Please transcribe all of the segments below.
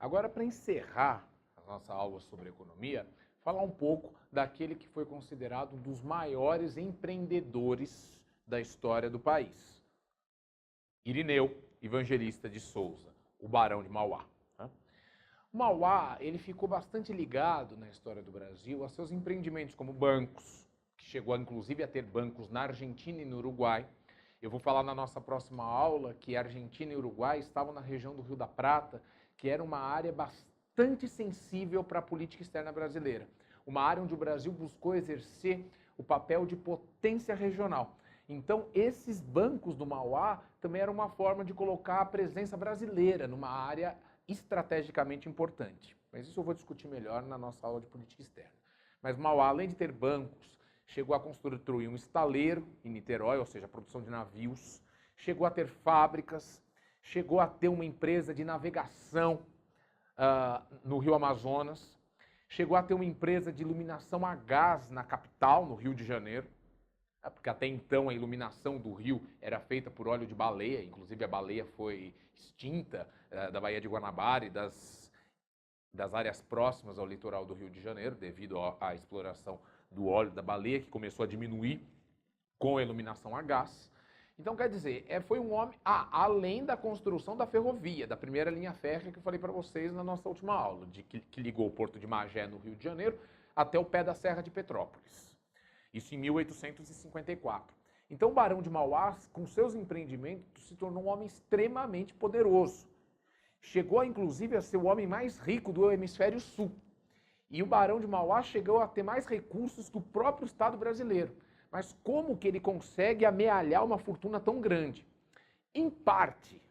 Agora, para encerrar a nossa aula sobre economia, falar um pouco daquele que foi considerado um dos maiores empreendedores da história do país. Irineu Evangelista de Souza, o Barão de Mauá. O Mauá, ele ficou bastante ligado na história do Brasil a seus empreendimentos como bancos, que chegou inclusive a ter bancos na Argentina e no Uruguai. Eu vou falar na nossa próxima aula que a Argentina e o Uruguai estavam na região do Rio da Prata, que era uma área bastante sensível para a política externa brasileira. Uma área onde o Brasil buscou exercer o papel de potência regional. Então, esses bancos do Mauá também eram uma forma de colocar a presença brasileira numa área estrategicamente importante. Mas isso eu vou discutir melhor na nossa aula de política externa. Mas Mauá, além de ter bancos, chegou a construir um estaleiro em Niterói, ou seja, a produção de navios, chegou a ter fábricas, chegou a ter uma empresa de navegação no Rio Amazonas, chegou a ter uma empresa de iluminação a gás na capital, no Rio de Janeiro, porque até então a iluminação do rio era feita por óleo de baleia, inclusive a baleia foi extinta da Baía de Guanabara e das áreas próximas ao litoral do Rio de Janeiro, devido à exploração do óleo da baleia, que começou a diminuir com a iluminação a gás. Então, quer dizer, foi um homem, além da construção da ferrovia, da primeira linha férrea que eu falei para vocês na nossa última aula, que ligou o Porto de Magé, no Rio de Janeiro, até o pé da Serra de Petrópolis. Isso em 1854. Então, o Barão de Mauá, com seus empreendimentos, se tornou um homem extremamente poderoso. Chegou, inclusive, a ser o homem mais rico do hemisfério sul. E o Barão de Mauá chegou a ter mais recursos que o próprio Estado brasileiro. Mas como que ele consegue amealhar uma fortuna tão grande? Em parte,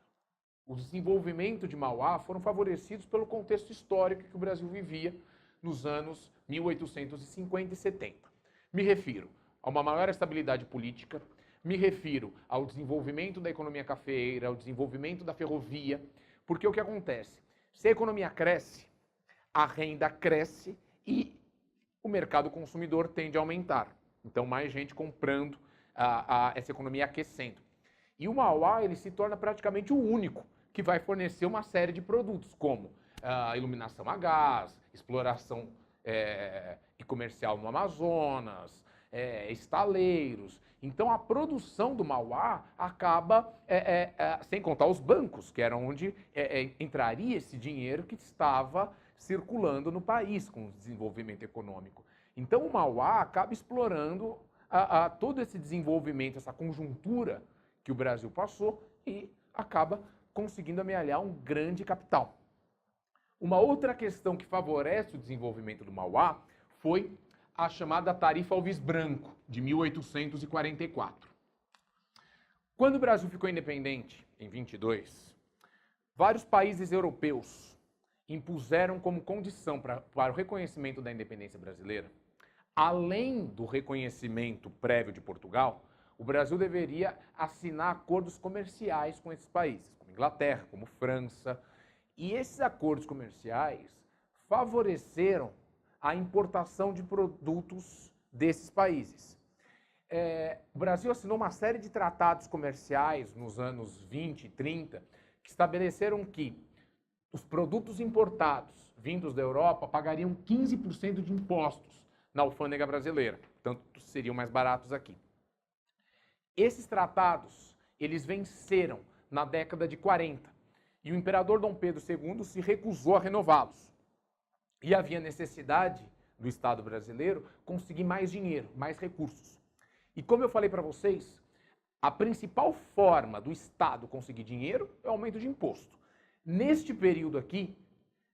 o desenvolvimento de Mauá foram favorecidos pelo contexto histórico que o Brasil vivia nos anos 1850 e 70. Me refiro a uma maior estabilidade política, me refiro ao desenvolvimento da economia cafeeira, ao desenvolvimento da ferrovia, porque o que acontece? Se a economia cresce, a renda cresce e o mercado consumidor tende a aumentar. Então, mais gente comprando, essa economia aquecendo. E o Mauá, ele se torna praticamente o único que vai fornecer uma série de produtos, como iluminação a gás, exploração e comercial no Amazonas, estaleiros. Então, a produção do Mauá acaba, sem contar os bancos, que era onde entraria esse dinheiro que estava circulando no país com o desenvolvimento econômico. Então, o Mauá acaba explorando todo esse desenvolvimento, essa conjuntura que o Brasil passou e acaba conseguindo amealhar um grande capital. Uma outra questão que favorece o desenvolvimento do Mauá foi a chamada Tarifa Alves Branco, de 1844. Quando o Brasil ficou independente, em 22, vários países europeus impuseram como condição para o reconhecimento da independência brasileira, além do reconhecimento prévio de Portugal, o Brasil deveria assinar acordos comerciais com esses países, como Inglaterra, como França. E esses acordos comerciais favoreceram a importação de produtos desses países. O Brasil assinou uma série de tratados comerciais nos anos 20 e 30 que estabeleceram que os produtos importados vindos da Europa pagariam 15% de impostos na alfândega brasileira, portanto seriam mais baratos aqui. Esses tratados, eles venceram na década de 40 e o imperador Dom Pedro II se recusou a renová-los. E havia necessidade do Estado brasileiro conseguir mais dinheiro, mais recursos. E como eu falei para vocês, a principal forma do Estado conseguir dinheiro é o aumento de imposto. Neste período aqui,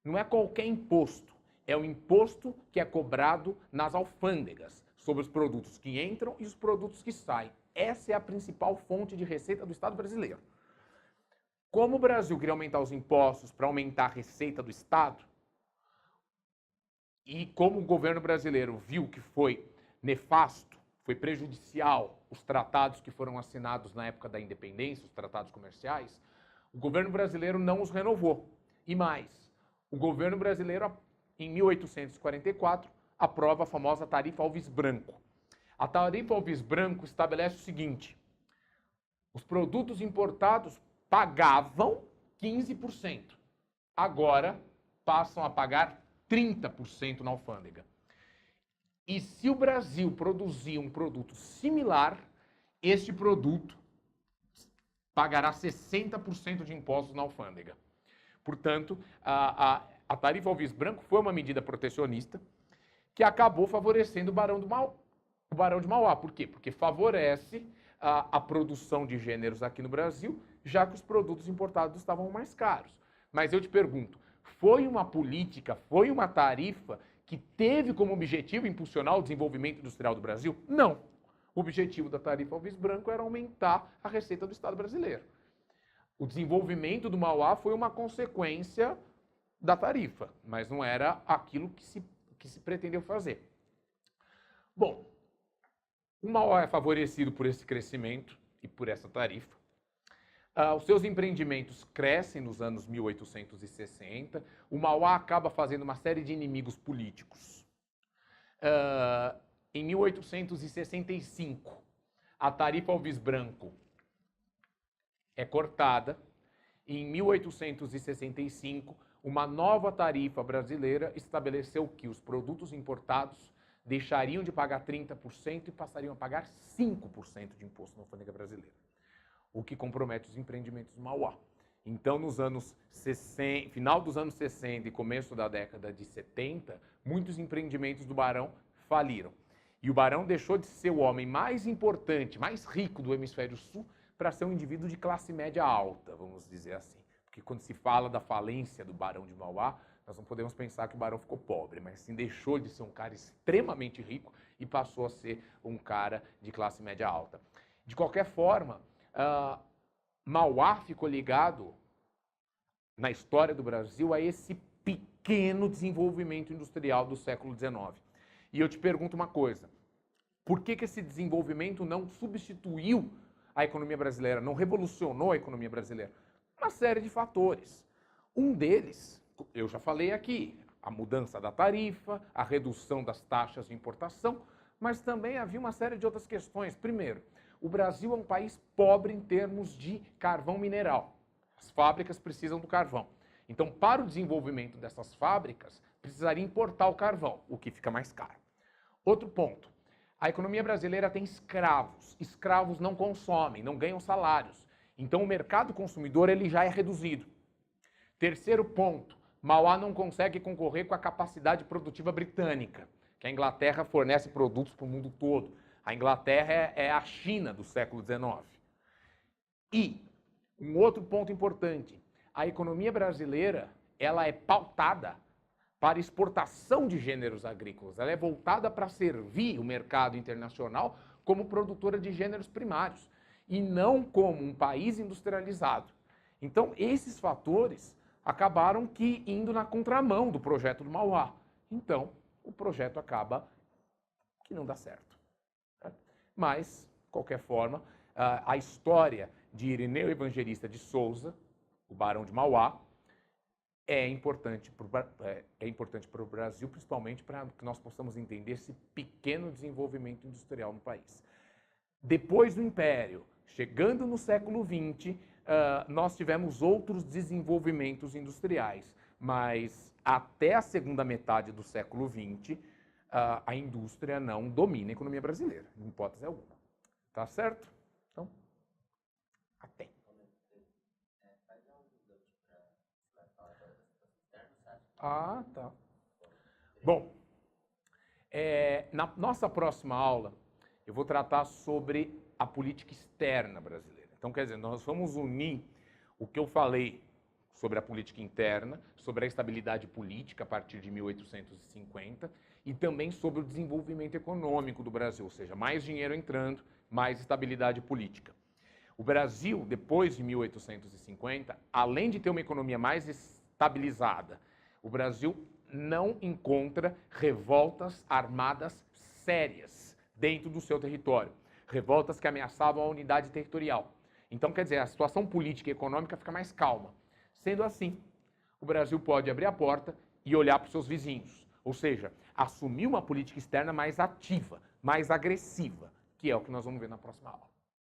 não é qualquer imposto, é o imposto que é cobrado nas alfândegas, sobre os produtos que entram e os produtos que saem. Essa é a principal fonte de receita do Estado brasileiro. Como o Brasil queria aumentar os impostos para aumentar a receita do Estado, e como o governo brasileiro viu que foi nefasto, foi prejudicial os tratados que foram assinados na época da independência, os tratados comerciais, o governo brasileiro não os renovou. E mais, o governo brasileiro, em 1844, aprova a famosa Tarifa Alves Branco. A Tarifa Alves Branco estabelece o seguinte: os produtos importados pagavam 15%. Agora, passam a pagar 30% na alfândega. E se o Brasil produzir um produto similar, este produto pagará 60% de impostos na alfândega. Portanto, a tarifa ao vice-branco foi uma medida protecionista que acabou favorecendo o Barão de Mauá. Por quê? Porque favorece a produção de gêneros aqui no Brasil, já que os produtos importados estavam mais caros. Mas eu te pergunto, foi uma política, foi uma tarifa que teve como objetivo impulsionar o desenvolvimento industrial do Brasil? Não. O objetivo da tarifa ao vice-branco era aumentar a receita do Estado brasileiro. O desenvolvimento do Mauá foi uma consequência da tarifa, mas não era aquilo que se pretendeu fazer. Bom, o Mauá é favorecido por esse crescimento e por essa tarifa. Os seus empreendimentos crescem nos anos 1860. O Mauá acaba fazendo uma série de inimigos políticos. Em 1865, a tarifa ao vice-branco é cortada. E em 1865, uma nova tarifa brasileira estabeleceu que os produtos importados deixariam de pagar 30% e passariam a pagar 5% de imposto na alfândega brasileira, o que compromete os empreendimentos do Mauá. Então, final dos anos 60 e começo da década de 70, muitos empreendimentos do Barão faliram. E o Barão deixou de ser o homem mais importante, mais rico do hemisfério sul, para ser um indivíduo de classe média alta, vamos dizer assim. Porque quando se fala da falência do Barão de Mauá, nós não podemos pensar que o Barão ficou pobre, mas sim deixou de ser um cara extremamente rico e passou a ser um cara de classe média alta. De qualquer forma, Mauá ficou ligado na história do Brasil a esse pequeno desenvolvimento industrial do século XIX. E eu te pergunto uma coisa, por que esse desenvolvimento não substituiu a economia brasileira, não revolucionou a economia brasileira? Uma série de fatores. Um deles, eu já falei aqui, a mudança da tarifa, a redução das taxas de importação, mas também havia uma série de outras questões. Primeiro, o Brasil é um país pobre em termos de carvão mineral. As fábricas precisam do carvão. Então, para o desenvolvimento dessas fábricas, precisaria importar o carvão, o que fica mais caro. Outro ponto, a economia brasileira tem escravos. Escravos não consomem, não ganham salários. Então, o mercado consumidor ele já é reduzido. Terceiro ponto, Mauá não consegue concorrer com a capacidade produtiva britânica, que a Inglaterra fornece produtos para o mundo todo. A Inglaterra é a China do século XIX. E um outro ponto importante, a economia brasileira ela é pautada para exportação de gêneros agrícolas. Ela é voltada para servir o mercado internacional como produtora de gêneros primários e não como um país industrializado. Então, esses fatores acabaram indo na contramão do projeto do Mauá. Então, o projeto acaba que não dá certo. Mas, de qualquer forma, a história de Irineu Evangelista de Souza, o Barão de Mauá, é importante para o Brasil, principalmente para que nós possamos entender esse pequeno desenvolvimento industrial no país. Depois do Império, chegando no século XX, nós tivemos outros desenvolvimentos industriais, mas até a segunda metade do século XX, a indústria não domina a economia brasileira, em hipótese alguma. Tá certo? Então, até. Ah, tá. Bom, na nossa próxima aula, eu vou tratar sobre a política externa brasileira. Então, quer dizer, nós vamos unir o que eu falei sobre a política interna, sobre a estabilidade política a partir de 1850 e também sobre o desenvolvimento econômico do Brasil, ou seja, mais dinheiro entrando, mais estabilidade política. O Brasil, depois de 1850, além de ter uma economia mais estabilizada, o Brasil não encontra revoltas armadas sérias dentro do seu território. Revoltas que ameaçavam a unidade territorial. Então, quer dizer, a situação política e econômica fica mais calma. Sendo assim, o Brasil pode abrir a porta e olhar para os seus vizinhos. Ou seja, assumir uma política externa mais ativa, mais agressiva, que é o que nós vamos ver na próxima aula.